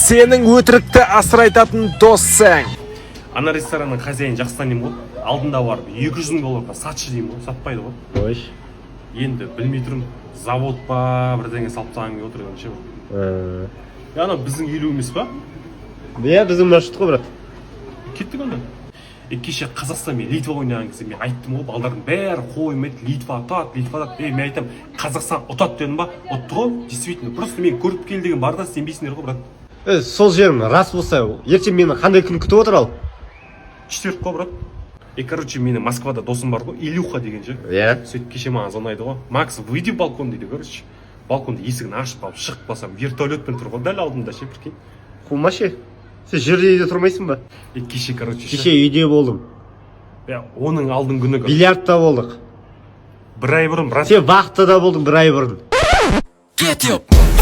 сенің өтірікті асырайтатын доссың. Ана ресторанның хозяйын жақсы танимын ғой. Алдында барып 200 000 долларға сатшы деймін ғой, сатпайды ғой. Ой. Енді білмей тұрмын, завод па, бірдеңе салып тастаған келіп отырған ше. Ана біздің елу емес па? Иә, біздің маршрут қой, брат. Кеттік онда. Кеше Қазақстан мен Литва ойнаған кезде мен айттым ғой, балдардың бәрі қоймайды, Литва ұтады. Мен айтам, Қазақстан ұтады дедім ба? Ұтты ғой, действительно. Просто мен көріп кел деген бар да сенбейсіңдер ғой, брат. Сол жерім рас болса, ертең мені қандай күн күтіп отыр ал? Четверг қой, брат. Короче, менің Москвада досым бар ғой, Илюха деген ше. Иә. Сөйтіп кеше маған звондайды ғой. Макс, выйди в балкон дейді, короче. Балконда есігін ашып алып шығып қалсам, вертолетпен тұр ғой, дәл алдында ше, прикинь. Қума ше. Сен жерде үйде тұрмайсың ба? Кеше, короче, кеше үйде болдым. Оның алдың күні. Бильярдта болдық. Бір ай бұрын, брат. Сен вахтада болдың бір ай бұрын. Get up.